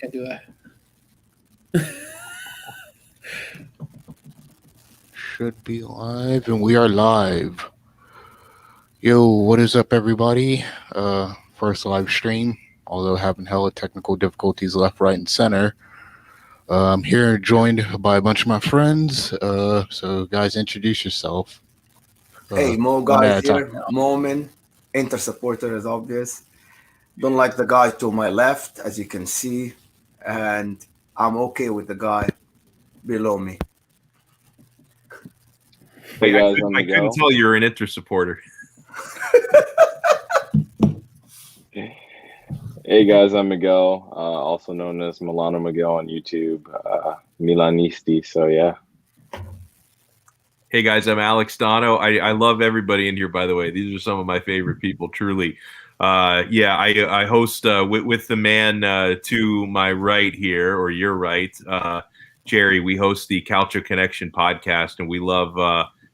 Can't do that. Should be live, and we are live. Yo, what is up, everybody? First live stream, although having hella technical difficulties left, right, and center. I'm here joined by a bunch of my friends. So guys, introduce yourself. Hey, Mo one guys at a here. time. Momin, Inter supporter as obvious. Don't like the guy to my left, as you can see, and I'm okay with the guy below me. Hey guys, I couldn't tell you were an Inter supporter. Hey guys, I'm Miguel, also known as Milano Miguel on YouTube, Milanisti. So yeah. Hey guys, I'm Alex Dono. I love everybody in here, by the way. These are some of my favorite people, truly. I host with the man to my right here, or your right, Jerry. We host the Calcio Connection podcast, and we love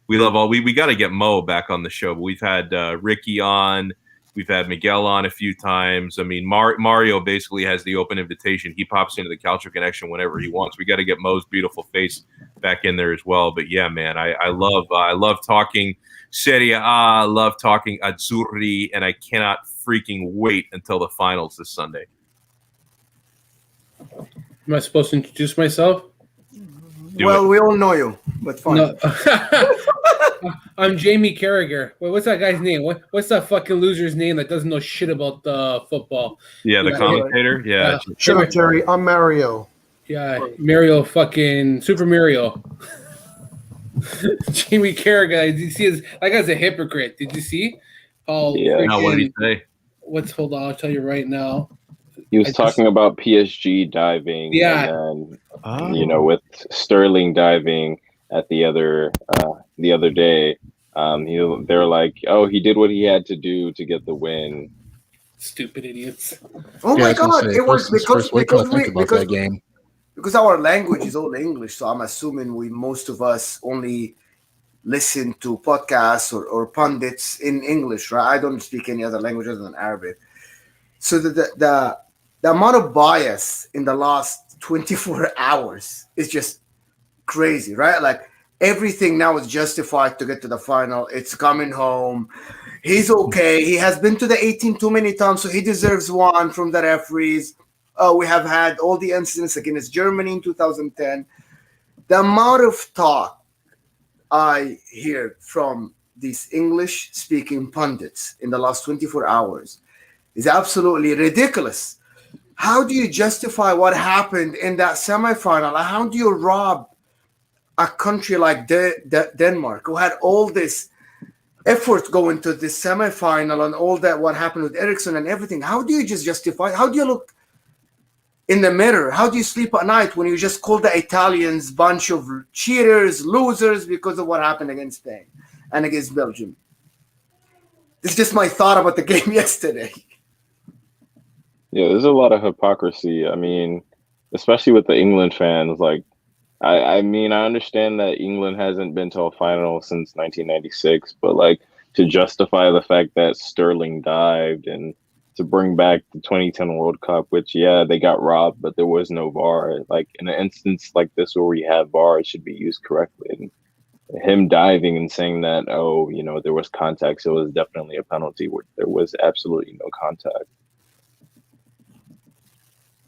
we got to get Mo back on the show. But we've had Ricky on, we've had Miguel on a few times. I mean, Mario basically has the open invitation. He pops into the Calcio Connection whenever he wants. We got to get Mo's beautiful face back in there as well. But yeah, man, I love talking Serie A, I love talking Azzurri, and I cannot freaking wait until the finals this Sunday. Am I supposed to introduce myself? Do it. We all know you, but fine. No. I'm Jamie Carragher. What's that guy's name? What's that fucking loser's name that doesn't know shit about the football? Yeah, the commentator. Yeah. Sure, Terry. I'm Mario. Yeah, Mario, fucking Super Mario. Jamie Carragher. Did you see that guy's a hypocrite? Did you see? Oh, Yeah. Now, what did he say? Hold on, I'll tell you right now. He was talking about PSG diving, Yeah. and then, with Sterling diving at the other day, they're like, oh, he did what he had to do to get the win. Stupid idiots. Oh Yeah, my I was gonna God! say, It was first things first, what y'all think about that game? because our language is all English, so I'm assuming most of us only listen to podcasts or pundits in English, right? I don't speak any other language other than Arabic. So the amount of bias in the last 24 hours is just crazy, right? Like everything now is justified to get to the final. It's coming home. He's okay. He has been to the 18 too many times, so he deserves one from the referees. We have had all the incidents against Germany in 2010. The amount of talk I hear from these English-speaking pundits in the last 24 hours is absolutely ridiculous. How do you justify what happened in that semifinal? How do you rob a country like Denmark, who had all this effort going to this semifinal and all that, what happened with Eriksson and everything? How do you just justify? How do you look in the mirror? How do you sleep at night when you just call the Italians bunch of cheaters, losers because of what happened against Spain and against Belgium? This is just my thought about the game yesterday. Yeah, there's a lot of hypocrisy. I mean, especially with the England fans. Like, I mean, I understand that England hasn't been to a final since 1996, but like to justify the fact that Sterling dived and to bring back the 2010 World Cup, which, yeah, they got robbed, but there was no VAR. Like in an instance like this where we have VAR, it should be used correctly. And him diving and saying that, there was contact, so it was definitely a penalty, where there was absolutely no contact.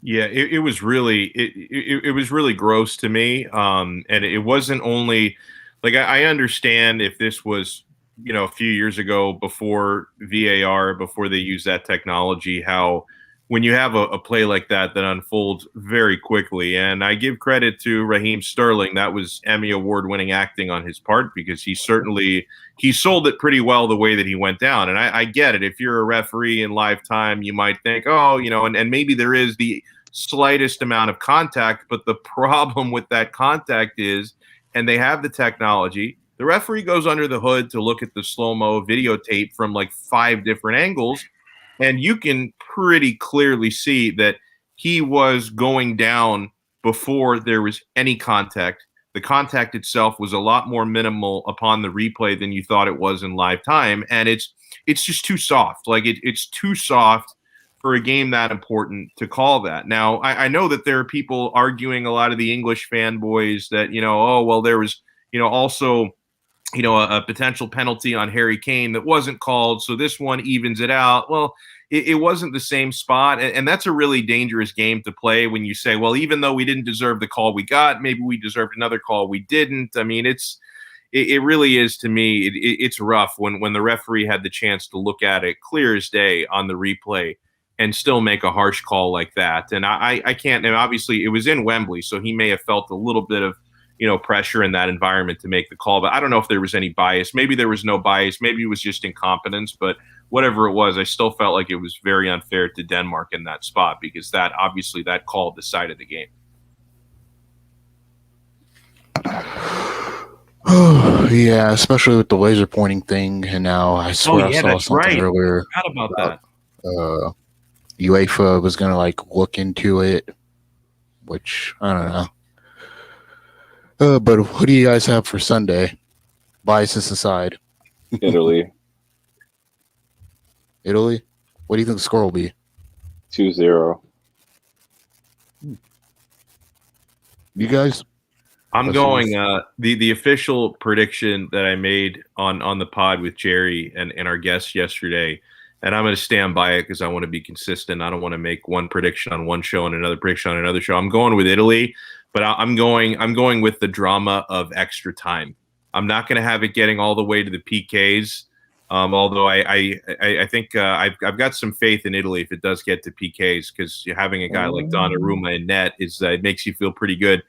Yeah, it was really it was really gross to me, and it wasn't only like I understand if this was a few years ago before VAR, before they used that technology, how when you have a play like that unfolds very quickly, and I give credit to Raheem Sterling. That was Emmy Award-winning acting on his part, because he sold it pretty well the way that he went down. And I get it. If you're a referee in live time, you might think, and maybe there is the slightest amount of contact, but the problem with that contact is, and they have the technology, the referee goes under the hood to look at the slow-mo videotape from like 5 different angles, and you can pretty clearly see that he was going down before there was any contact. The contact itself was a lot more minimal upon the replay than you thought it was in live time, and it's just too soft. Like it's too soft for a game that important to call that. Now, I know that there are people arguing, a lot of the English fanboys, that, oh, well, there was, also, a potential penalty on Harry Kane that wasn't called, so this one evens it out. Well, it wasn't the same spot, and that's a really dangerous game to play when you say, well, even though we didn't deserve the call we got, maybe we deserved another call we didn't. I mean, it really is, to me, it's rough when the referee had the chance to look at it clear as day on the replay and still make a harsh call like that. And I can't, and obviously it was in Wembley, so he may have felt a little bit of, pressure in that environment to make the call. But I don't know if there was any bias. Maybe there was no bias. Maybe it was just incompetence. But whatever it was, I still felt like it was very unfair to Denmark in that spot, because that call decided the game. Yeah, especially with the laser pointing thing. And now I swear I saw something earlier. I forgot about that. UEFA was going to look into it, which I don't know. But who do you guys have for Sunday? Biases aside. Italy. Italy? What do you think the score will be? 2-0. You guys? I'm going the official prediction that I made on the pod with Jerry and our guests yesterday, and I'm going to stand by it because I want to be consistent. I don't want to make one prediction on one show and another prediction on another show. I'm going with Italy, but I'm going with the drama of extra time. I'm not going to have it getting all the way to the PKs. Although I think I've got some faith in Italy if it does get to PKs, because having a guy like Donnarumma in net it makes you feel pretty good.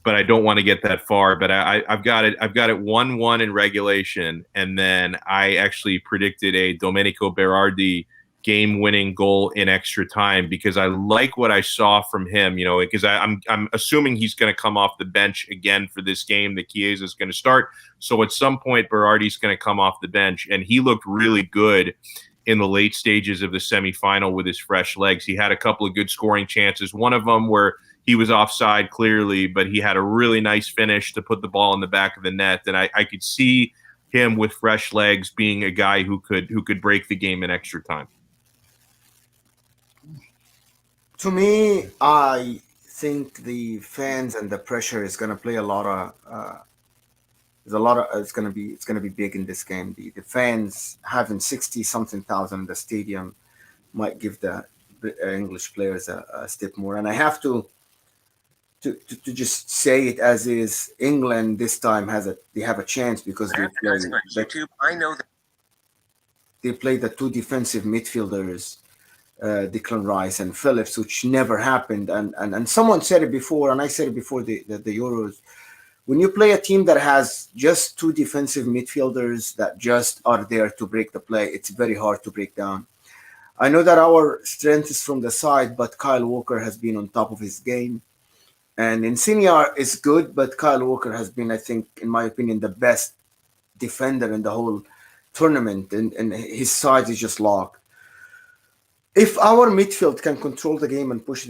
But I don't want to get that far. But I've got it 1-1 in regulation, and then I actually predicted a Domenico Berardi game-winning goal in extra time, because I like what I saw from him. Because I'm assuming he's going to come off the bench again for this game that Chiesa is going to start. So at some point, Berardi's going to come off the bench, and he looked really good in the late stages of the semifinal with his fresh legs. He had a couple of good scoring chances. One of them where he was offside clearly, but he had a really nice finish to put the ball in the back of the net. And I could see him with fresh legs being a guy who could break the game in extra time. To me, I think the fans and the pressure is going to play a lot of. It's going to be big in this game. The fans having 60-something thousand in the stadium might give the English players a step more. And I have to just say it as is. England this time they have a chance because they play the two defensive midfielders, Declan Rice and Phillips, which never happened. And someone said it before, and I said it before the Euros. When you play a team that has just two defensive midfielders that just are there to break the play, it's very hard to break down. I know that our strength is from the side, but Kyle Walker has been on top of his game. And Insigne is good, but Kyle Walker has been, I think, in my opinion, the best defender in the whole tournament, and his side is just locked. If our midfield can control the game and push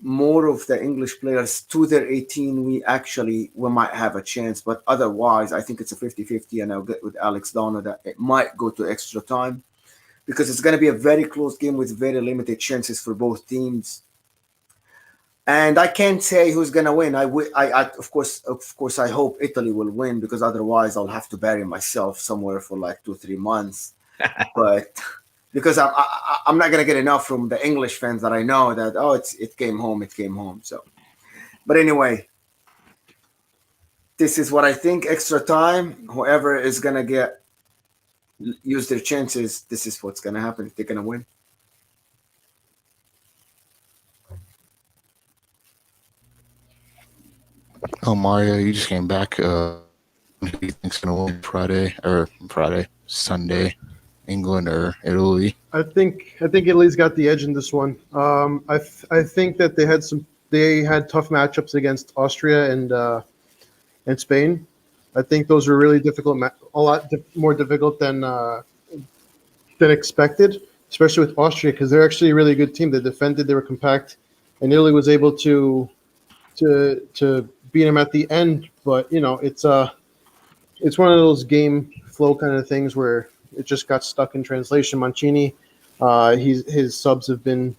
more of the English players to their 18, we might have a chance. But otherwise, I think it's a 50-50, and I'll get with Alex Donna that it might go to extra time, because it's going to be a very close game with very limited chances for both teams. And I can't say who's going to win. Of course, I hope Italy will win, because otherwise I'll have to bury myself somewhere for like 2-3 months. But because I'm not going to get enough from the English fans that I know that, it came home. So, but anyway, this is what I think. Extra time, whoever is going to use their chances, this is what's going to happen if they're going to win. Oh, Mario, you just came back. Who do you think's going to win Sunday, England or Italy? I think Italy's got the edge in this one. I think that they had tough matchups against Austria and Spain. I think those were really difficult, a lot more difficult than expected, especially with Austria, because they're actually a really good team. They defended, they were compact, and Italy was able to beat them at the end. But it's one of those game flow kind of things where it just got stuck in translation. Mancini His subs have been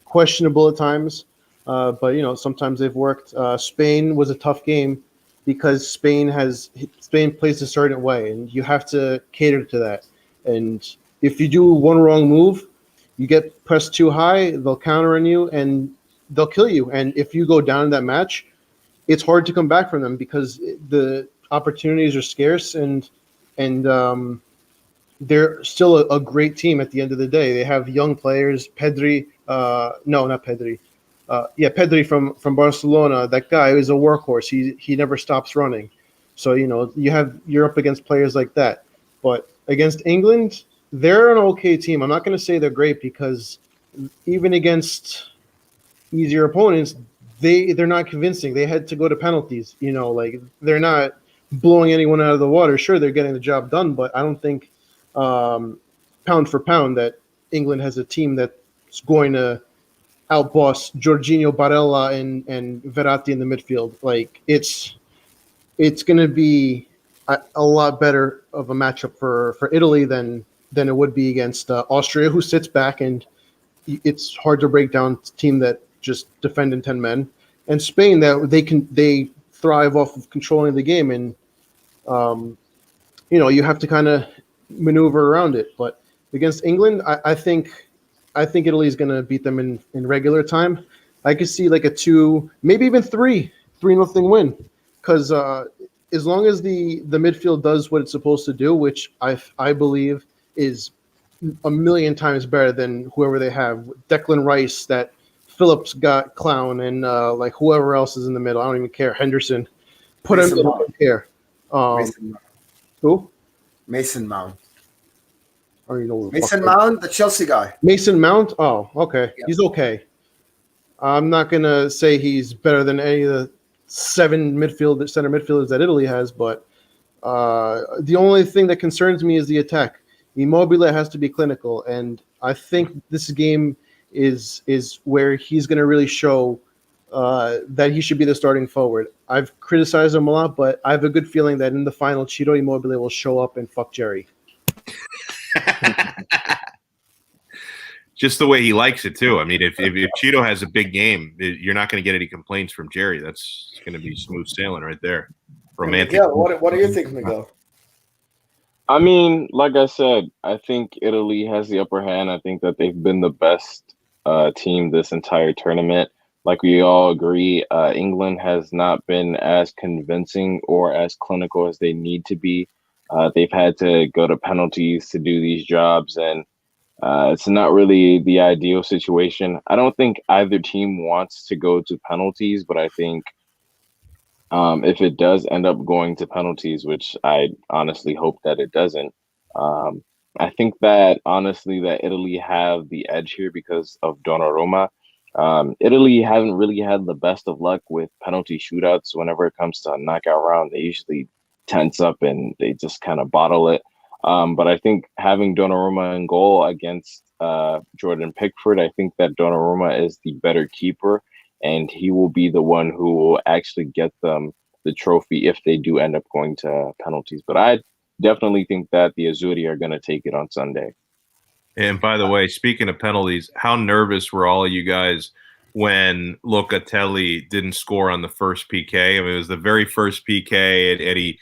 questionable at times, but sometimes they've worked. Spain was a tough game because Spain plays a certain way, and you have to cater to that. And if you do one wrong move, you get pressed too high, they'll counter on you and they'll kill you. And if you go down in that match, it's hard to come back from them because the opportunities are scarce, and they're still a great team at the end of the day. They have young players. Pedri, no, not Pedri. Pedri from Barcelona. That guy is a workhorse. He never stops running. So you're up against players like that. But against England, they're an okay team. I'm not going to say they're great because even against easier opponents, they're not convincing. They had to go to penalties. Like they're not blowing anyone out of the water. Sure, they're getting the job done, but I don't think pound for pound that England has a team that's going to outboss Jorginho, Barella, and Verratti in the midfield. Like it's going to be a lot better of a matchup for Italy than it would be against Austria, who sits back, and it's hard to break down a team that just defend in 10 men, and Spain that they thrive off of controlling the game, and you have to kind of maneuver around it. But against England, I think Italy is going to beat them in regular time. I could see like a 2, maybe even 3-0 win, because as long as the midfield does what it's supposed to do, which I believe is a million times better than whoever they have. Declan Rice, that Phillips got clown, and like whoever else is in the middle. I don't even care. Henderson, put him. I don't care. Who? Mason Mount. I don't even know Mason Mount, the Chelsea guy. Mason Mount. Oh, okay. Yeah. He's okay. I'm not gonna say he's better than any of the 7 center midfielders that Italy has, but the only thing that concerns me is the attack. Immobile has to be clinical, and I think this game is where he's going to really show that he should be the starting forward. I've criticized him a lot, but I have a good feeling that in the final, Ciro Immobile will show up and fuck Jerry. Just the way he likes it too. I mean, if Cheeto has a big game, you're not going to get any complaints from Jerry. That's going to be smooth sailing right there. Romantic. Miguel, what do you think, Miguel? I mean, like I said, I think Italy has the upper hand. I think that they've been the best team this entire tournament. Like we all agree, England has not been as convincing or as clinical as they need to be. They've had to go to penalties to do these jobs, and it's not really the ideal situation. I don't think either team wants to go to penalties, but I think if it does end up going to penalties, which I honestly hope that it doesn't, I think that honestly that Italy have the edge here because of Donnarumma. Italy haven't really had the best of luck with penalty shootouts. Whenever it comes to a knockout round, they usually tense up and they just kind of bottle it. But I think having Donnarumma in goal against Jordan Pickford, I think that Donnarumma is the better keeper, and he will be the one who will actually get them the trophy if they do end up going to penalties. But I definitely think that the Azzurri are going to take it on Sunday. And by the way, speaking of penalties, how nervous were all of you guys when Locatelli didn't score on the first PK? I mean, it was the very first PK,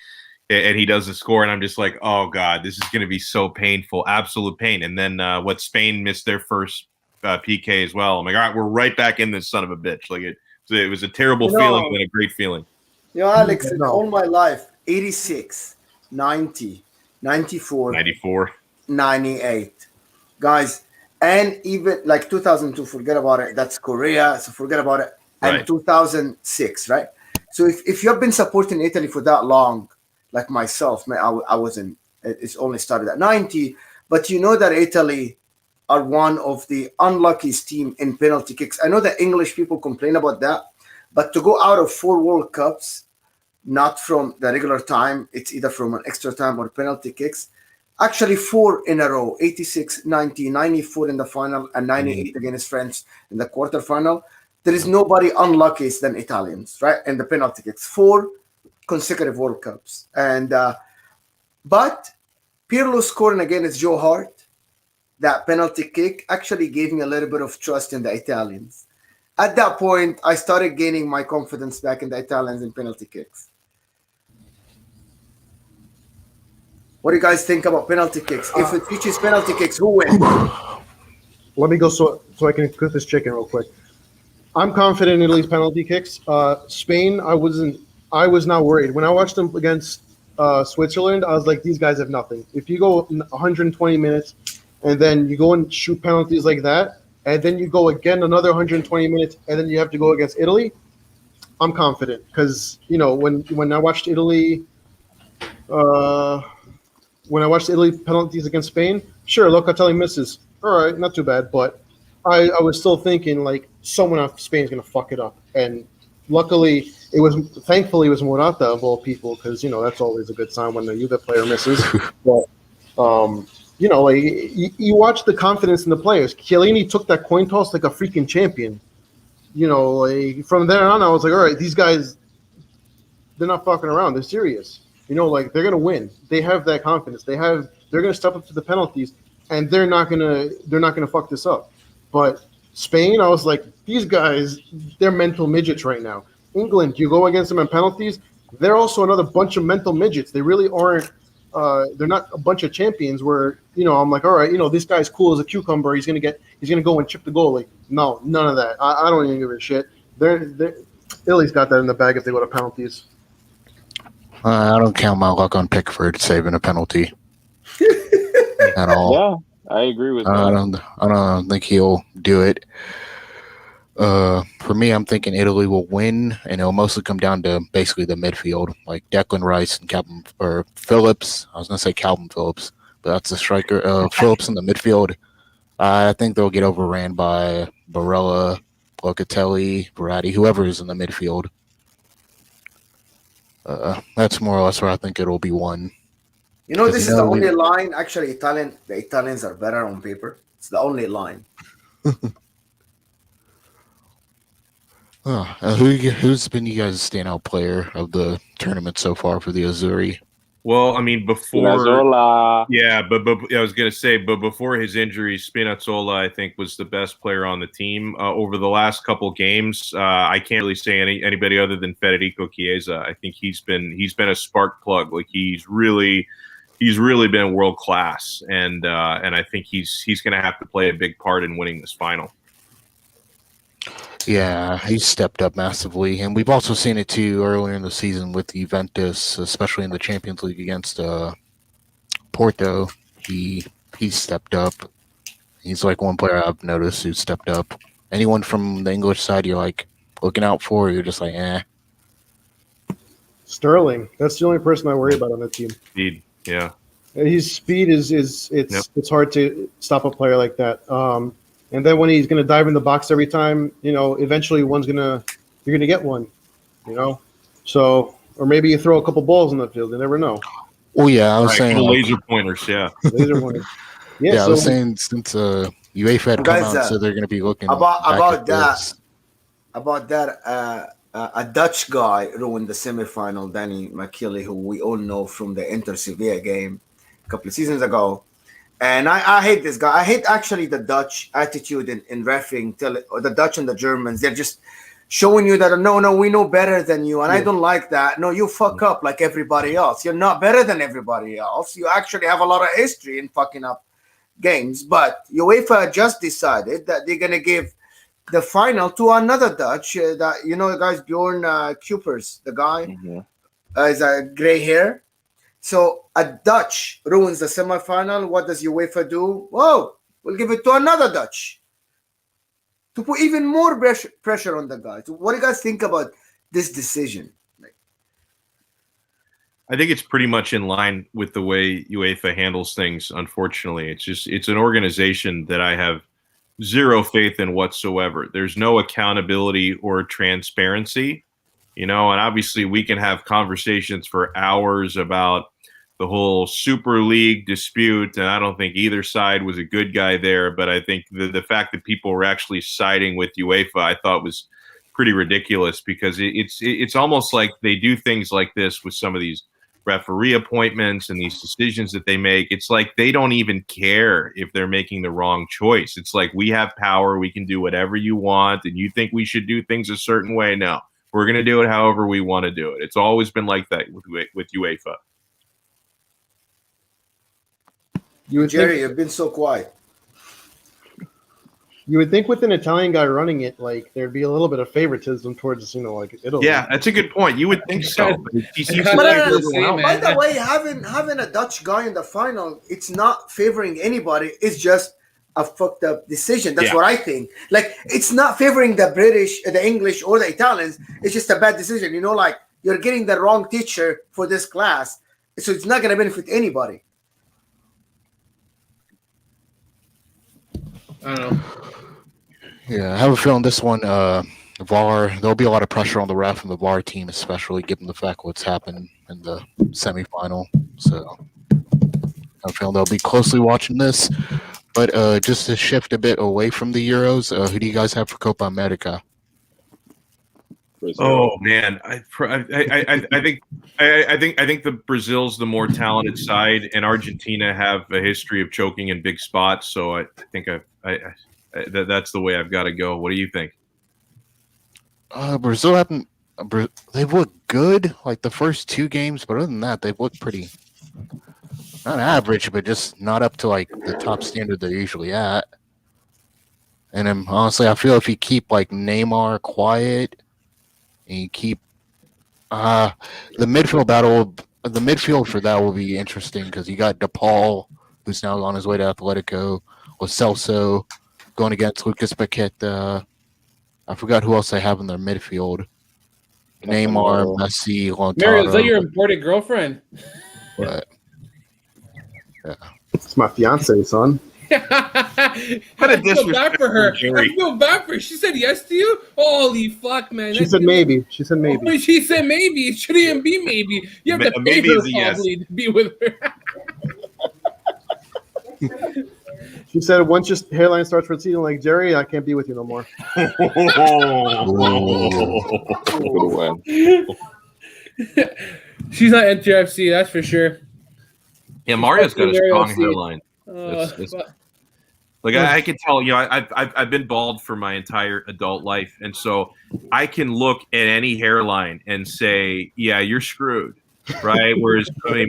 and he doesn't score, and I'm just like, oh god, this is going to be so painful, absolute pain. And then Spain missed their first PK as well. I'm like, all right, we're right back in this son of a bitch. Like it was a terrible feeling and a great feeling. Alex, all my life, 86, 90, 94, 94, 98. Guys, and even like 2002, forget about it. That's Korea, so forget about it. And right. 2006, right? So if you've been supporting Italy for that long, like myself, man, I wasn't. It's only started at 90, but you know that Italy are one of the unluckiest team in penalty kicks. I know that English people complain about that, but to go out of 4 World Cups, not from the regular time, it's either from an extra time or penalty kicks. Actually, 4 in a row, 86, 90, 94 in the final, and 98 against France in the quarterfinal. There is nobody unluckiest than Italians, right? In the penalty kicks, 4 consecutive World Cups. And but Pirlo scoring against Joe Hart, that penalty kick actually gave me a little bit of trust in the Italians. At that point, I started gaining my confidence back in the Italians in penalty kicks. What do you guys think about penalty kicks? If it reaches penalty kicks, who wins? Let me go so I can cook this chicken real quick. I'm confident in Italy's penalty kicks. Spain, I was not worried. When I watched them against Switzerland, I was like, these guys have nothing. If you go 120 minutes and then you go and shoot penalties like that, and then you go again another 120 minutes, and then you have to go against Italy, I'm confident. Because, you know, when I watched Italy penalties against Spain, sure, Locatelli misses. All right, not too bad. But I was still thinking, like, someone off Spain's going to fuck it up. And luckily, thankfully, it was Morata of all people, because, you know, that's always a good sign when the Juve player misses. But, you know, like, you watch the confidence in the players. Chiellini took that coin toss like a freaking champion. You know, like, from there on, I was like, all right, these guys, they're not fucking around. They're serious. You know, like, they're gonna win. They have that confidence. They're gonna step up to the penalties, and they're not gonna fuck this up. But Spain, I was like, these guys, they're mental midgets right now. England, you go against them in penalties, they're also another bunch of mental midgets. They really aren't. They're not a bunch of champions where, you know, I'm like, all right, you know, this guy's cool as a cucumber. He's gonna go and chip the goalie. No, none of that. I don't even give a shit. Italy's got that in the bag if they go to penalties. I don't count my luck on Pickford saving a penalty at all. Yeah, I agree with that. I don't think he'll do it. For me, I'm thinking Italy will win, and it'll mostly come down to basically the midfield, like Declan Rice and Phillips. I was gonna say Calvin Phillips, but that's the striker. Phillips in the midfield. I think they'll get overran by Barella, Locatelli, Verratti, whoever is in the midfield. That's more or less where I think it'll be won. You know, this is the only line. Actually, the Italians are better on paper. It's the only line. Who's been you guys' standout player of the tournament so far for the Azzurri? Well, I mean, Spinazzola. yeah, but I was going to say, but before his injury, Spinazzola, I think, was the best player on the team over the last couple games. I can't really say anybody other than Federico Chiesa. I think he's been a spark plug. Like he's really been world class, and I think he's going to have to play a big part in winning this final. Yeah, he's stepped up massively, and we've also seen it too earlier in the season with Juventus, especially in the Champions League against Porto. He stepped up. He's like one player I've noticed who stepped up. Anyone from the English side you're like looking out for, you're just like, eh. Sterling. That's the only person I worry about on the team. Speed, yeah. His speed it's hard to stop a player like that. And then when he's going to dive in the box every time, you know, eventually you're going to get one, you know? So, or maybe you throw a couple balls in the field. You never know. Oh, yeah. I was saying. Laser pointers, yeah. Laser pointers. Yeah, I was saying since UEFA had come out, so they're going to be looking about that. A Dutch guy ruined the semifinal, Danny McKinley, who we all know from the Inter Sevilla game a couple of seasons ago. And I hate this guy. I hate actually the Dutch attitude in reffing. The Dutch and the Germans, they're just showing you that, no, we know better than you. And I don't like that. No, you fuck up like everybody else. You're not better than everybody else. You actually have a lot of history in fucking up games. But UEFA just decided that they're going to give the final to another Dutch. That, you know, the guy's Bjorn Kuipers, the guy. Is a gray hair. So a Dutch ruins the semifinal. What does UEFA do? Whoa, we'll give it to another Dutch to put even more pressure on the guy. So what do you guys think about this decision? I think it's pretty much in line with the way UEFA handles things. Unfortunately, it's an organization that I have zero faith in whatsoever. There's no accountability or transparency, you know, and obviously we can have conversations for hours about the whole Super League dispute, and I don't think either side was a good guy there, but I think the fact that people were actually siding with UEFA, I thought was pretty ridiculous, because it's almost like they do things like this with some of these referee appointments and these decisions that they make, it's like they don't even care if they're making the wrong choice. It's like, we have power, we can do whatever you want, and you think we should do things a certain way. No, we're going to do it however we want to do it. It's always been like that with UEFA. Jerry, you've been so quiet. You would think with an Italian guy running it, like there'd be a little bit of favoritism towards, like Italy. Yeah, that's a good point. You would think so. But he seems to But like I everyone else. By the way, having a Dutch guy in the final, it's not favoring anybody. It's just a fucked up decision. That's what I think. Like, it's not favoring the British, the English, or the Italians. It's just a bad decision. You know, like, you're getting the wrong teacher for this class, so it's not going to benefit anybody. I don't know. Yeah, I have a feeling this one, VAR, there'll be a lot of pressure on the ref and the VAR team, especially given the fact what's happened in the semifinal. So I have a feeling they'll be closely watching this. But just to shift a bit away from the Euros, who do you guys have for Copa America? Oh man, I think the Brazil's the more talented side, and Argentina have a history of choking in big spots. So I think that's the way I've got to go. What do you think? Brazil haven't. They've looked good like the first two games, but other than that, they've looked pretty not average, but just not up to like the top standard they're usually at. And honestly, I feel if you keep like Neymar quiet and you keep the midfield battle, the midfield for that will be interesting because you got DePaul, who's now on his way to Atletico, Lo Celso going against Lucas Paqueta. I forgot who else they have in their midfield. Neymar, Messi, Lautaro. Mary, is that your imported girlfriend? But, yeah. It's my fiance, son. I feel bad for her. I feel bad for her. She said yes to you? Holy fuck, man. She said maybe. She said maybe. Oh, she said maybe. It shouldn't even be maybe. You have to pay Maybe her is a yes. probably to be with her. She said once your hairline starts receding like Jerry, I can't be with you no more. She's not into FC, that's for sure. Yeah, Mario's got a strong hairline. But- Like I can tell, I've been bald for my entire adult life, and so I can look at any hairline and say, "Yeah, you're screwed." Right? Whereas, I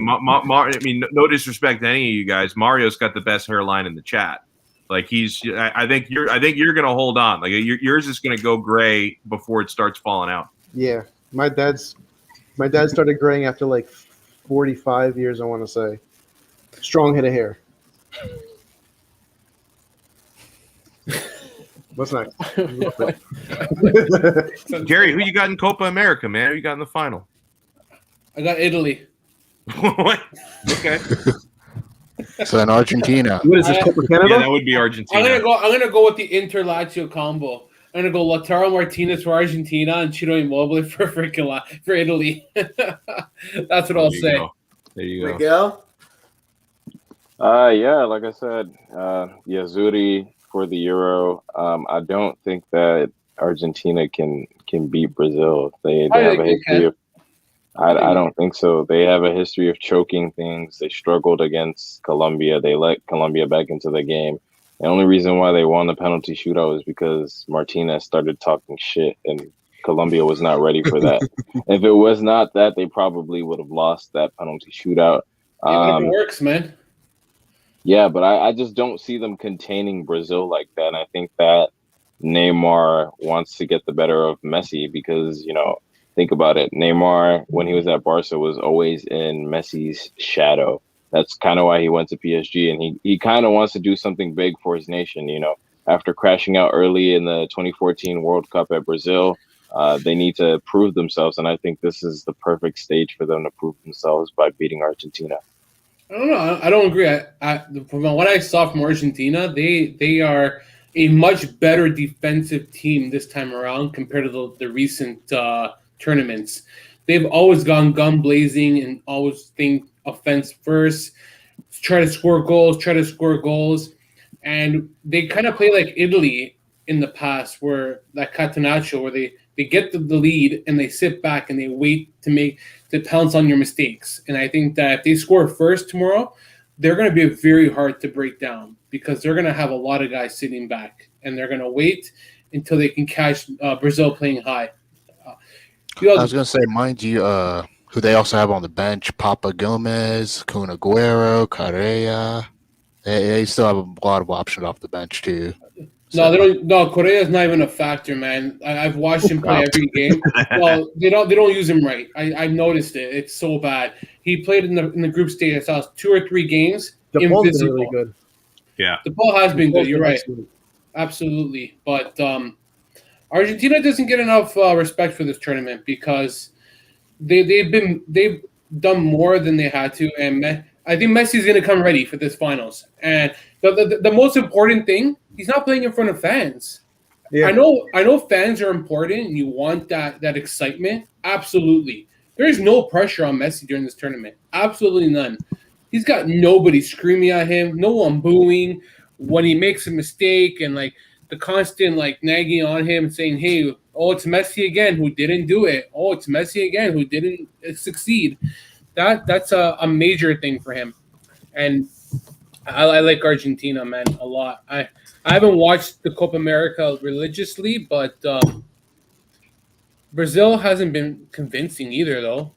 mean, no disrespect to any of you guys, Mario's got the best hairline in the chat. Like I think you're gonna hold on. Like yours is gonna go gray before it starts falling out. Yeah, my dad started graying after like 45 years. I want to say, strong head of hair. What's next? Jerry, who you got in Copa America, man? Who you got in the final? I got Italy. What? Okay. So in Argentina. What is this, Copa Canada? Yeah, that would be Argentina. I'm gonna go with the Inter Lazio combo. I'm gonna go Lautaro Martinez for Argentina and Ciro Immobile for Italy. That's what I'll say. Go. There you go. Miguel? Yeah, like I said, Zuri for the Euro. I don't think that Argentina can beat Brazil. They have a history of. I don't think so. They have a history of choking things. They struggled against Colombia. They let Colombia back into the game. The only reason why they won the penalty shootout was because Martinez started talking shit, and Colombia was not ready for that. If it was not that, they probably would have lost that penalty shootout. It works, man. Yeah, but I just don't see them containing Brazil like that. And I think that Neymar wants to get the better of Messi because, think about it. Neymar, when he was at Barca, was always in Messi's shadow. That's kind of why he went to PSG. And he kind of wants to do something big for his nation. After crashing out early in the 2014 World Cup at Brazil, they need to prove themselves. And I think this is the perfect stage for them to prove themselves by beating Argentina. I don't know. I don't agree. From what I saw from Argentina, they are a much better defensive team this time around compared to the recent tournaments. They've always gone gun blazing and always think offense first, try to score goals, and they kind of play like Italy in the past where that Catenaccio where they get the lead and they sit back and they wait to pounce on your mistakes. And I think that if they score first tomorrow, they're going to be very hard to break down because they're going to have a lot of guys sitting back and they're going to wait until they can catch Brazil playing high. I was going to say, mind you, who they also have on the bench, Papa Gomez, Kun Aguero, Correa. They still have a lot of options off the bench, too. No, they don't. No, Correa's not even a factor, man. I've watched him play every game. Well, they don't use him right. I've noticed it. It's so bad. He played in the group stage. I saw 2 or 3 games. The ball's been really good. Yeah, the ball has been good. You're right. Absolutely, but Argentina doesn't get enough respect for this tournament because they've done more than they had to, and I think Messi's going to come ready for this finals. And the most important thing, he's not playing in front of fans. Yeah. I know fans are important, and you want that excitement. Absolutely, there is no pressure on Messi during this tournament. Absolutely none. He's got nobody screaming at him, no one booing when he makes a mistake, and like the constant like nagging on him, saying, "Hey, oh, it's Messi again who didn't do it. Oh, it's Messi again who didn't succeed." That's a major thing for him, and I like Argentina, man, a lot. I haven't watched the Copa America religiously, but Brazil hasn't been convincing either, though.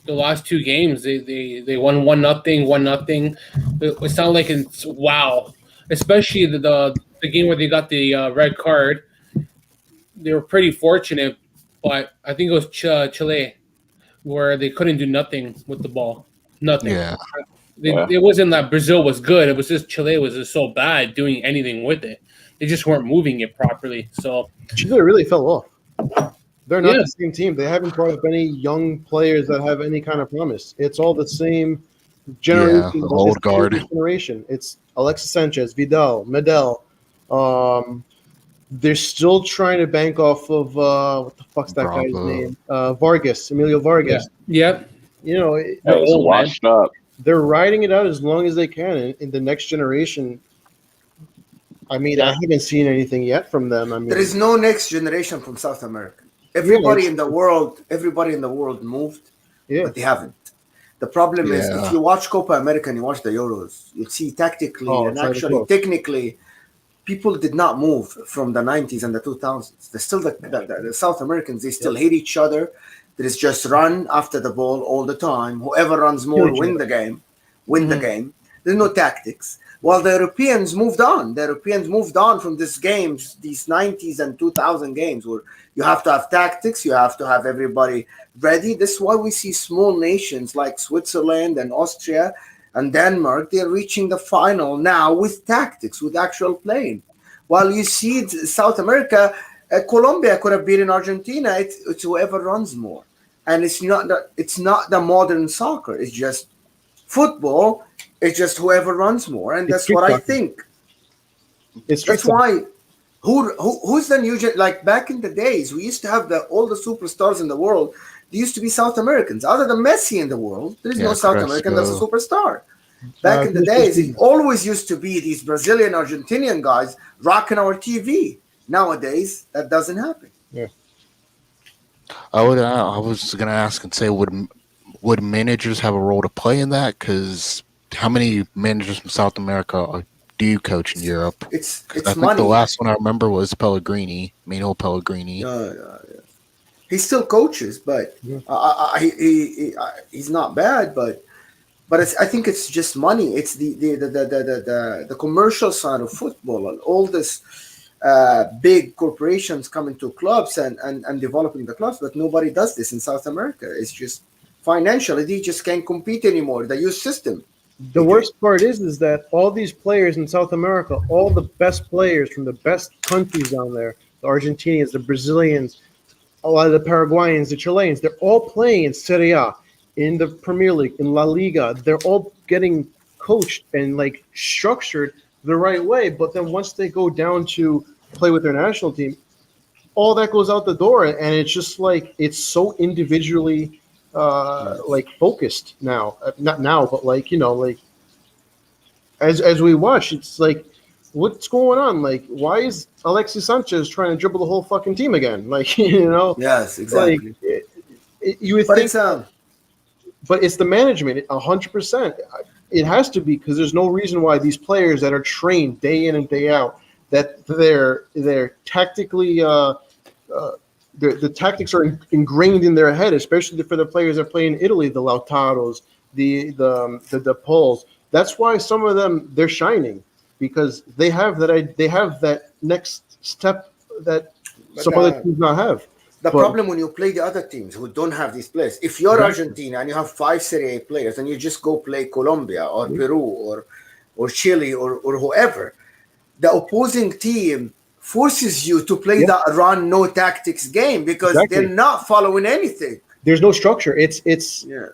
The last 2 games, they won 1-0. It sounded like it's wow, especially the game where they got the red card. They were pretty fortunate, but I think it was Chile where they couldn't do nothing with the ball. Nothing. Yeah. It wasn't that Brazil was good. It was just Chile was just so bad doing anything with it. They just weren't moving it properly. So Chile really fell off. They're not the same team. They haven't brought up any young players that have any kind of promise. It's all the same generation. Yeah, the old guard. Generation. It's Alexis Sanchez, Vidal, Medel. They're still trying to bank off of what the fuck's that guy's name? Vargas, Emilio Vargas. Yeah. You know, they're washed up. They're riding it out as long as they can in the next generation. I mean, I haven't seen anything yet from them. I mean, there is no next generation from South America. Everybody in the world moved, but they haven't. The problem is if you watch Copa America and you watch the Euros, you'll see tactically and actually technically, people did not move from the 90s and the 2000s. They're still the South Americans. They still hate each other. There is just run after the ball all the time. Whoever runs more win the game. There's no tactics. While the Europeans moved on. The Europeans moved on from these games, these 90s and 2000 games where you have to have tactics. You have to have everybody ready. This is why we see small nations like Switzerland and Austria and Denmark. They're reaching the final now with tactics, with actual playing. While you see South America, Colombia could have beaten Argentina. It's whoever runs more. And it's not the modern soccer. It's just football. It's just whoever runs more, and that's what I think. That's why. Who's the new like back in the days? We used to have all the superstars in the world. They used to be South Americans. Other than Messi in the world, there is no South American that's a superstar. Back in the days, it always used to be these Brazilian, Argentinian guys rocking our TV. Nowadays, that doesn't happen. Yeah. I was gonna ask and say, would managers have a role to play in that? Because how many managers from South America do you coach in Europe? It's I think money. the last one I remember was Pellegrini, Mino Pellegrini. He still coaches, but he's not bad. But I think it's just money. It's the commercial side of football and all this big corporations coming to clubs and developing the clubs. But nobody does this in South America. It's just financially they just can't compete anymore. The youth system. The worst part is that all these players in South America, all the best players from the best countries down there, the Argentinians, the Brazilians, a lot of the Paraguayans, the Chileans, they're all playing in Serie A, in the Premier League, in La Liga. They're all getting coached and like structured the right way. But then once they go down to play with their national team, all that goes out the door. And it's just like it's so individually like focused now, not now, but like, you know, like as we watch, it's like what's going on? Like, why is Alexis Sanchez trying to dribble the whole fucking team again? Like, Yes, exactly. like you would But think, it's but it's the management, 100%. It has to be, because there's no reason why these players that are trained day in and day out, that they're tactically the tactics are ingrained in their head, especially for the players that play in Italy, the Lautaros, the Poles. That's why some of them, they're shining, because they have that next step that But, some other teams not have. the But- problem when you play the other teams who don't have these players, if you're Exactly. Argentina and you have 5 Serie A players and you just go play Colombia or Peru or Chile or whoever, the opposing team forces you to play the run no tactics game, because Exactly. they're not following anything. There's no structure. It's Yeah.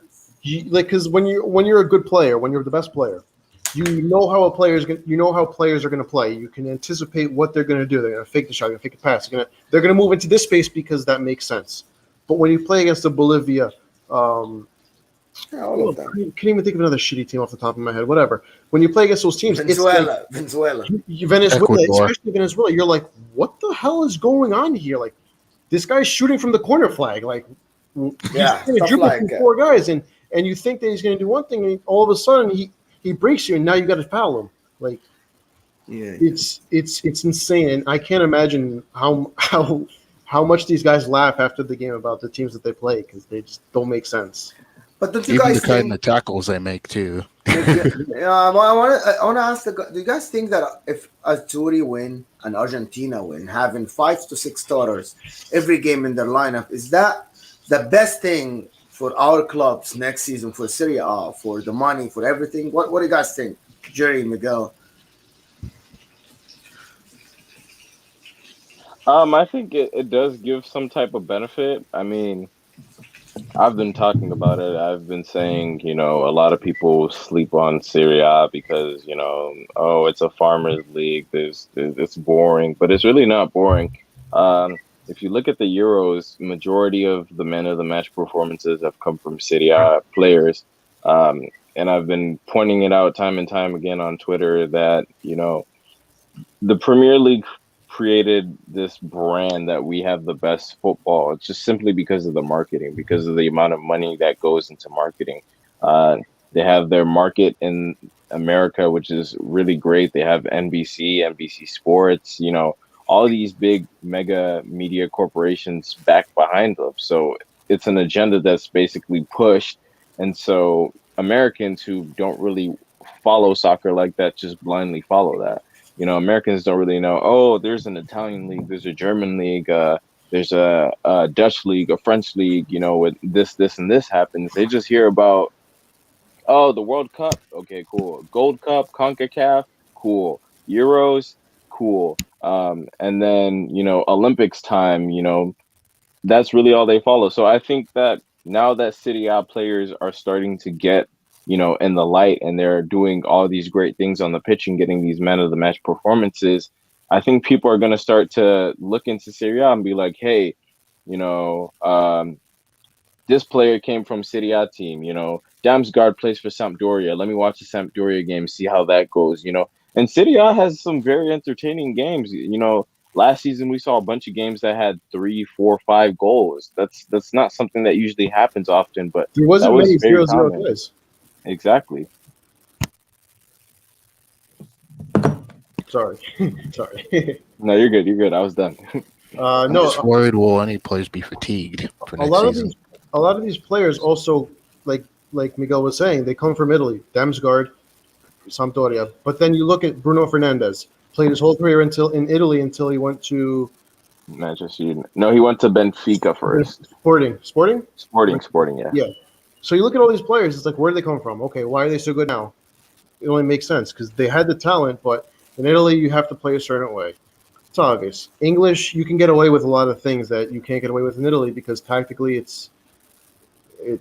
like, because when you're a good player, when you're the best player, you know how players are going to play. You can anticipate what they're going to do. They're going to fake the shot, they're going to fake a pass. They're going to move into this space because that makes sense. But when you play against the Bolivia, All of them. can't even think of another shitty team off the top of my head. Whatever. When you play against those teams, Venezuela. Venezuela, Ecuador. especially Venezuela, you're like, what the hell is going on here? Like, this guy's shooting from the corner flag. Like, Yeah, he's going to stuff dribble like through that. 4 guys, and you think that he's going to do one thing, and all of a sudden he breaks you, and now you got to foul him. Like, Yeah. it's insane, and I can't imagine how much these guys laugh after the game about the teams that they play, because they just don't make sense. But don't you Even guys the kind think? of tackles they make too. Well, I want to ask do you guys think that if Azzurri win and Argentina win, having 5 to 6 starters every game in their lineup, is that the best thing for our clubs next season, for Serie A, for the money, for everything? What do you guys think, Jerry, Miguel? I think it does give some type of benefit. I mean, I've been talking about it. I've been saying, a lot of people sleep on Serie A because, oh, it's a farmers league. It's boring, but it's really not boring. If you look at the Euros, majority of the man of the match performances have come from Serie A players. And I've been pointing it out time and time again on Twitter that, the Premier League created this brand that we have the best football. It's just simply because of the marketing, because of the amount of money that goes into marketing. They have their market in America, which is really great. They have NBC Sports, all these big mega media corporations back behind them. So it's an agenda that's basically pushed. And so Americans who don't really follow soccer like that just blindly follow that. Americans don't really know, oh, there's an Italian league, there's a German league, there's a Dutch league, a French league, with this, and this happens. They just hear about, oh, the World Cup. Okay, cool. Gold Cup, CONCACAF, cool. Euros, cool. And then, Olympics time, that's really all they follow. So I think that now that Serie A players are starting to get, in the light, and they're doing all these great things on the pitch and getting these man of the match performances, I think people are going to start to look into Serie A and be like, hey, this player came from Serie A team, Damsgaard plays for Sampdoria. Let me watch the Sampdoria game, see how that goes, And Serie A has some very entertaining games. Last season we saw a bunch of games that had 3, 4, 5 goals. That's not something that usually happens often, but There wasn't that was many very 0-0 common. guys. Exactly. Sorry. No, you're good. You're good. I was done. I'm No, just worried, will any players be fatigued for a next lot season? of these players also, like Miguel was saying, they come from Italy. Damsgaard, Sampdoria. But then you look at Bruno Fernandes, played his whole career in Italy until he went to Manchester United. No, he went to Benfica first. Sporting. Sporting, yeah. Yeah. So you look at all these players, it's like, where do they come from? Okay, why are they so good now? It only makes sense because they had the talent, but in Italy, you have to play a certain way. It's obvious. English, you can get away with a lot of things that you can't get away with in Italy because tactically it's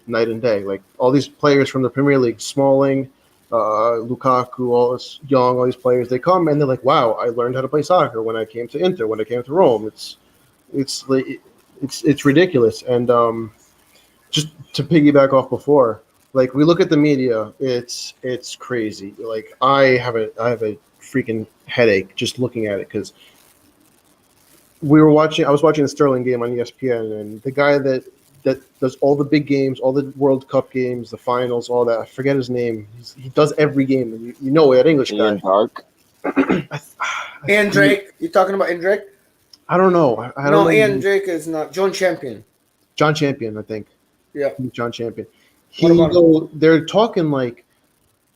night and day. Like all these players from the Premier League, Smalling, Lukaku, all this Young, all these players, they come and they're like, wow, I learned how to play soccer when I came to Inter, when I came to Rome. It's ridiculous. And just to piggyback off before, like we look at the media, it's crazy. Like I have a freaking headache just looking at it because I was watching the Sterling game on ESPN, and the guy that does all the big games, all the World Cup games, the finals, all that. I forget his name. He does every game. And you know that English guy. Ian Dark. Ian Drake. You talking about Ian Drake? I don't know. I don't know. Ian Drake is not. John Champion. John Champion, I think. Yeah. John Champion. They're talking like,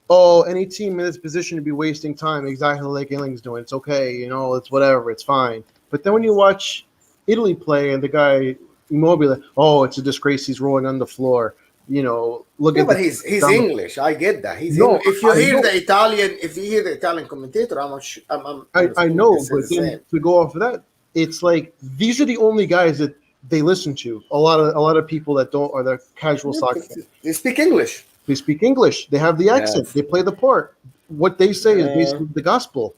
oh, any team in this position to be wasting time exactly like England's doing. It's okay, it's whatever, it's fine. But then when you watch Italy play and the guy Immobile, oh, it's a disgrace. He's rolling on the floor. Look at. But he's English. I get that. If you hear the Italian commentator, I know, but then to go off of that, it's like these are the only guys that they listen to. A lot of people that don't are the casual soccer fans. They speak English. They speak English. They have the accent. Yes. They play the part. What they say is basically the gospel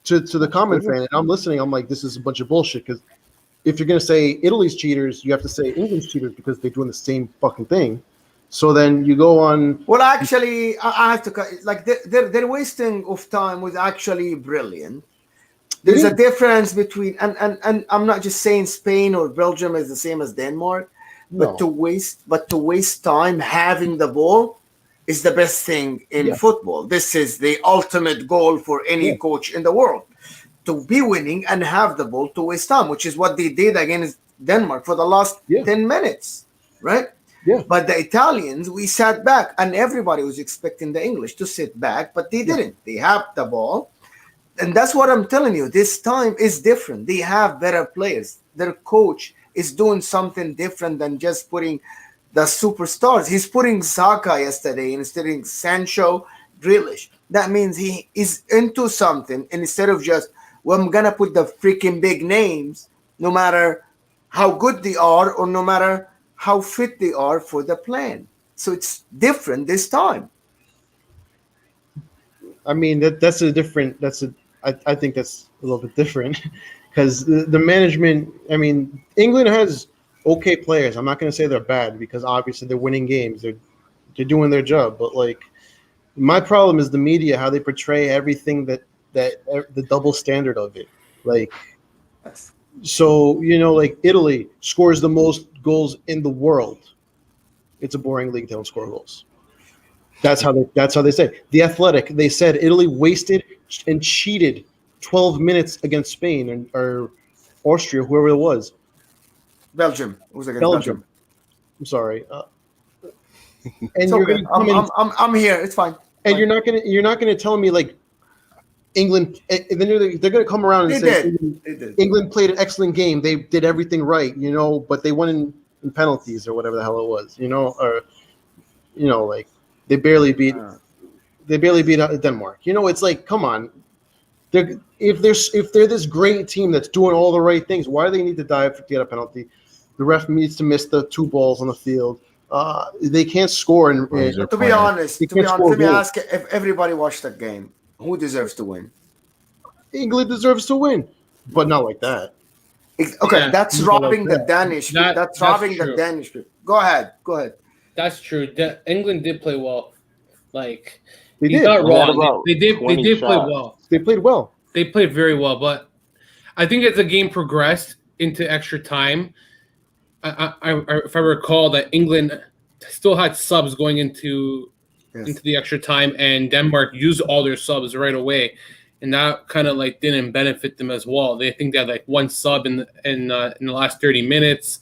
to the common fan. And I'm listening. I'm like, this is a bunch of bullshit because. If you're going to say Italy's cheaters, you have to say England's cheaters because they're doing the same fucking thing. So then you go on. Well, actually, I have to like their wasting of time was actually brilliant. There's a difference between and I'm not just saying Spain or Belgium is the same as Denmark, but to waste time having the ball is the best thing in football. This is the ultimate goal for any coach in the world. To be winning and have the ball to waste time, which is what they did against Denmark for the last 10 minutes, right? Yeah. But the Italians, we sat back, and everybody was expecting the English to sit back, but they didn't. They have the ball, and that's what I'm telling you. This time is different. They have better players. Their coach is doing something different than just putting the superstars. He's putting Saka yesterday instead of Sancho, Grealish. That means he is into something, and instead of just well, I'm going to put the freaking big names, no matter how good they are or no matter how fit they are for the plan. So it's different this time. I mean, I think that's a little bit different because the management, I mean, England has okay players. I'm not going to say they're bad because obviously they're winning games. They're doing their job. But, like, my problem is the media, how they portray everything that the double standard of it, like, so like Italy scores the most goals in the world. It's a boring league. They don't score goals. That's how they say. The Athletic, they said Italy wasted and cheated 12 minutes against Spain or Austria, whoever it was. Belgium. It was against Belgium. I'm sorry. And you're okay. I'm here. It's fine. And you're not gonna tell me like. England, then they're going to come around and say England played an excellent game. They did everything right, but they won in penalties or whatever the hell it was, like they barely beat Denmark. It's like, come on. If they're this great team that's doing all the right things, why do they need to dive to get a penalty? The ref needs to miss the 2 balls on the field. They can't score. To be honest, let me ask if everybody watched that game. Who deserves to win? England deserves to win, but not like that. Okay, that's robbing the Danish. That's robbing the Danish. Go ahead. That's true. England did play well. Like, they did. Not wrong. They did play well. They played well. They played very well, but I think as the game progressed into extra time, if I recall that England still had subs going into the extra time, and Denmark used all their subs right away, and that kind of like didn't benefit them as well. They think they had like 1 sub in the last 30 minutes.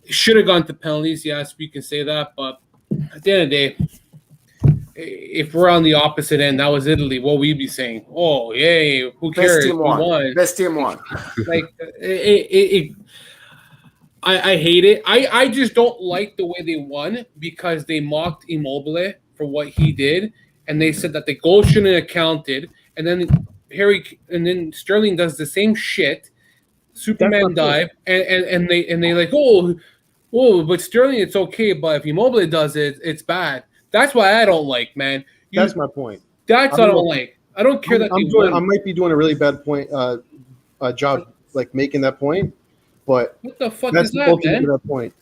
Should have gone to penalties, yes, we can say that, but at the end of the day, if we're on the opposite end, that was Italy, what we'd be saying, oh yay, who cares? Best team won. Like I hate it. I just don't like the way they won because they mocked Immobile for what he did, and they said that the goal shouldn't have counted. And then Sterling does the same shit, Superman dive, and they like, but Sterling it's okay, but if Immobile does it, it's bad. That's why I don't like, man. That's my point. That's what I don't like. I don't care I might be doing a really bad point job, like making that point. But what the fuck is that, man? That point.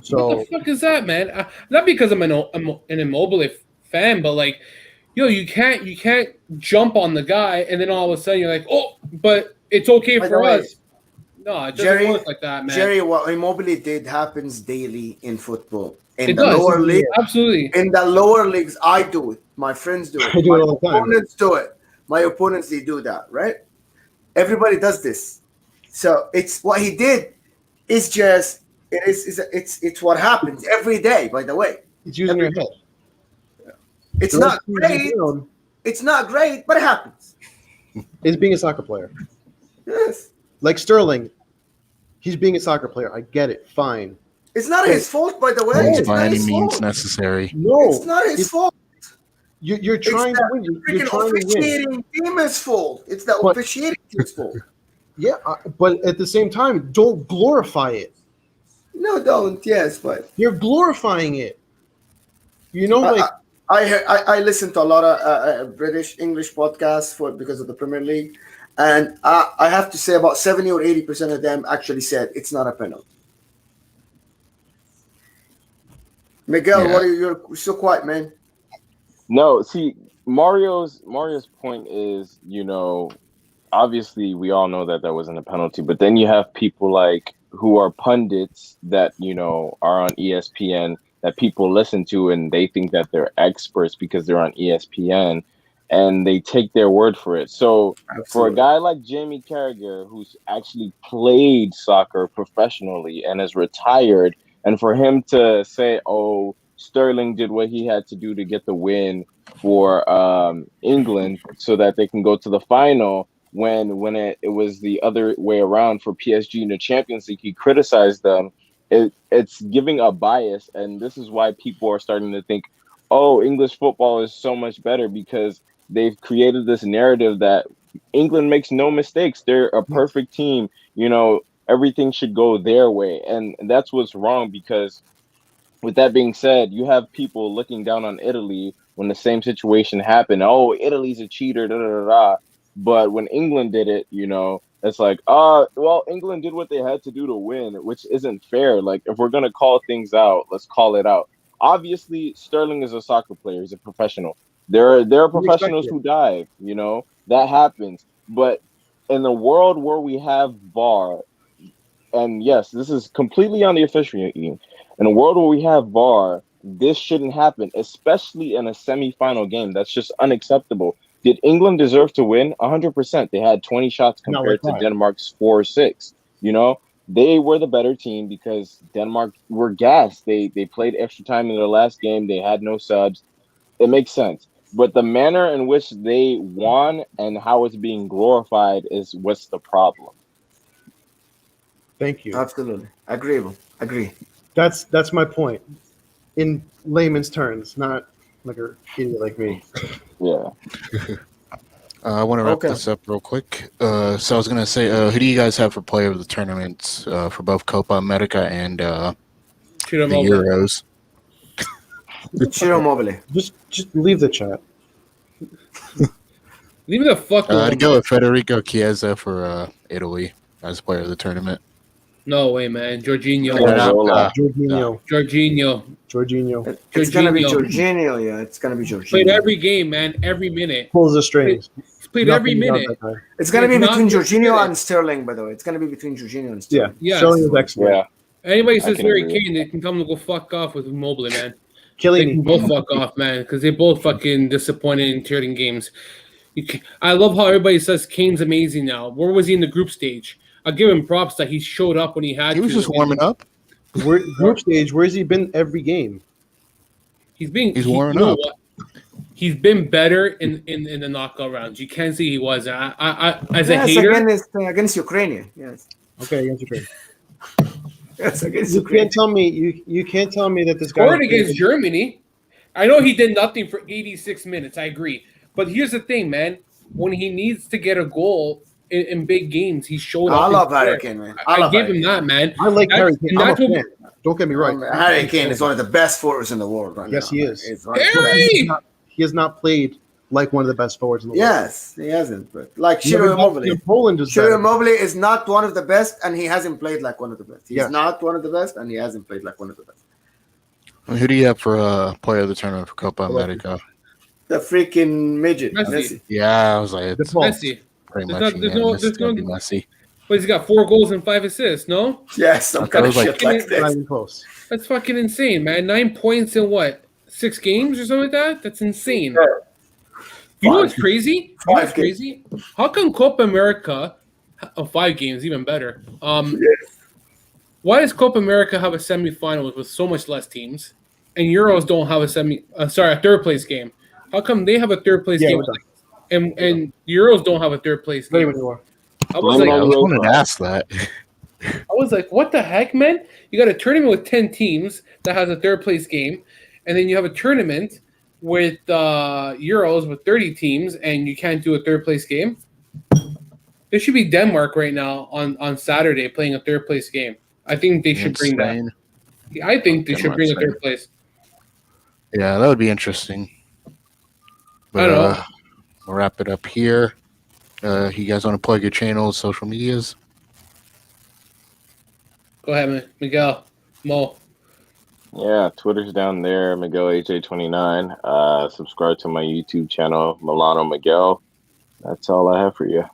So what the fuck is that, man? Not because I'm an Immobile fan, but like you can't jump on the guy and then all of a sudden you're like, oh, but it's okay By the for way, us. No, it doesn't Jerry, work like that, man. Jerry, what Immobile did happens daily in football. In It the does. lower league, Absolutely. in the lower leagues, I do it. My friends do it. I do My it all the time. opponents do it. My opponents, they do that, right? Everybody does this. So it's what he did is just it's what happens every day. By the way, It's using your head. it's The not rest of the great. field It's not great, but it happens. is being a soccer player. Yes, Like Sterling, he's being a soccer player. I get it. Fine. it's not his fault. By the way, Wins it's by not any his means fault. necessary. No, It's not his fault. You're trying it's to the win. You're freaking trying to win. officiating team's fault. It's the But- officiating team's fault. Yeah, but at the same time, don't glorify it. No, don't. Yes, but You're glorifying it. You know, like I listen to a lot of British English podcasts because of the Premier League, and I have to say about 70 or 80% of them actually said it's not a penalty. Miguel, Yeah. what are you're so quiet, man? No, see, Mario's point is, obviously we all know that wasn't a penalty, but then you have people like who are pundits that, are on ESPN that people listen to and they think that they're experts because they're on ESPN and they take their word for it. So for a guy like Jamie Carragher, who's actually played soccer professionally and is retired, and for him to say, oh, Sterling did what he had to do to get the win for England so that they can go to the final, when it was the other way around for PSG in the Champions League, he criticized them. It's giving a bias, and this is why people are starting to think, oh, English football is so much better because they've created this narrative that England makes no mistakes. They're a perfect team. Everything should go their way. And that's what's wrong, because with that being said, you have people looking down on Italy when the same situation happened. Oh, Italy's a cheater, da, da, da, da. But when England did it, it's like, well, England did what they had to do to win, which isn't fair. Like, if we're going to call things out, let's call it out. Obviously, Sterling is a soccer player. He's a professional. There are professionals who dive, that happens. But in the world where we have VAR, and yes, this is completely on the officiating. In a world where we have VAR, this shouldn't happen, especially in a semifinal game. That's just unacceptable. Did England deserve to win? 100%. They had 20 shots compared to Denmark's 4 or 6. They were the better team because Denmark were gassed. They played extra time in their last game. They had no subs. It makes sense. But the manner in which they won and how it's being glorified is what's the problem. thank you. Absolutely, agree. That's my point. In layman's terms, not like an idiot like me. Yeah. I want to wrap this up real quick. So I was going to say, who do you guys have for player of the tournaments for both Copa America and the Euros? Ciro Immobile. Just leave the chat. Leave me the fuck alone. I'd go with Federico Chiesa for Italy as player of the tournament. No way, man. Jorginho. Jorginho. It's gonna be Jorginho. Yeah, it's gonna be Jorginho. Played every game, man. Every minute. Pulls the strings. He's played every minute. It's gonna be It's between not- Jorginho and Sterling, by the way. It's gonna be between Jorginho and Yeah. Sterling. Yes. Sterling is excellent. Yeah. Anybody I says can Harry agree. Kane, they can tell them to go fuck off with Immobile, man. They Killing can me. both fuck off, man, because they both fucking disappointed in certain games. I love how everybody says Kane's amazing now. Where was he in the group stage? I'll give him props that he showed up when he had to. He was just warming up. Group stage. Where's he been every game? He's warming up. He's been better in the knockout rounds. You can't see he was. I as a Yes, hater, against Ukraine. Yes. Okay, against Ukraine. Yes, against You Ukraine. can't tell me you can't tell me that this guy scored against Germany. I know he did nothing for 86 minutes. I agree. But here's the thing, man. When he needs to get a goal in big games, he showed up. I love and Harry scored. Kane, man. I give him that, man. I like That's- Harry Kane. and I'm a that's what- fan. Don't get me right. Harry Kane is one of the best forwards in the world right Yes, now. he is. He's one of the Harry! best. He has not played like one of the best forwards in the world. Yes, he hasn't. But like Never Ciro got to Immobile. Poland is Ciro better. Immobile is not one of the best, and he hasn't played like one of the best. He's Yeah. not one of the best, and he hasn't played like one of the best. Who do you have for player of the tournament for Copa America? The freaking midget, Messi. Messi. Yeah, I was like, The it's ball. Messi. pretty There's much. not- there's Yeah, no- this there's is gonna no- be messy. But he's got 4 goals and 5 assists. No, Yeah, some Okay, kind I of was like- shit like Not this. even close. that's fucking insane, man. 9 points in what 6 games or something like that. That's insane. Yeah. You know what's Five. crazy? You know what's 5 games. crazy? How come Copa America? 5 games, even better. Why does Copa America have a semifinal with so much less teams, and Euros don't have a third place game? How come they have a third place Yeah, game, we're done. and Euros don't have a third place Not game? even anymore. I was Blame like, it I on was UEFA. wanting to ask that. I was like, what the heck, man? You got a tournament with 10 teams that has a third place game, and then you have a tournament with Euros with 30 teams, and you can't do a third place game. There should be Denmark right now on Saturday playing a third place game. I think they should bring that. Spain. I think they should bring a Denmark's third place. Yeah, that would be interesting. But I don't know. we'll wrap it up here. You guys want to plug your channels, social medias? Go ahead, Miguel. Mo. Yeah, Twitter's down there, Miguel HA29. Subscribe to my YouTube channel, Milano Miguel. That's all I have for you.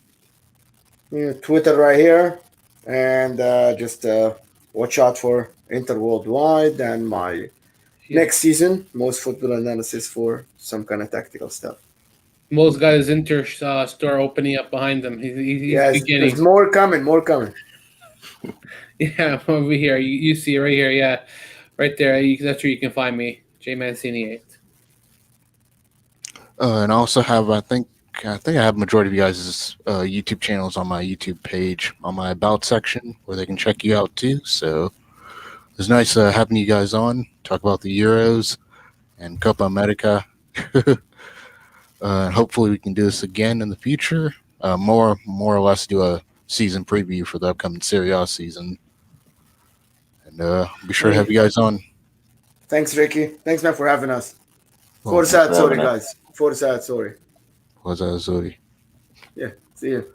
Yeah, Twitter right here, and just watch out for Inter Worldwide and my next season, most football analysis for some kind of tactical stuff. Mo's got his Inter store opening up behind him. He's Yes, beginning. there's more coming, more coming. Yeah, over here. You see it right here. Yeah, right there. That's where you can find me, J Mancini 8. And I also have, I think I have majority of you guys' YouTube channels on my YouTube page on my about section where they can check you out too. So it's nice having you guys on, talk about the Euros and Copa America. Hopefully we can do this again in the future. More or less do a season preview for the upcoming Serie A season. And be sure to have you guys on. Thanks, Ricky. Thanks, man, for having us. Well, Forza thanks for Azzurri, having us. guys. Forza Azzurri. Was that Zuri? Yeah, see you.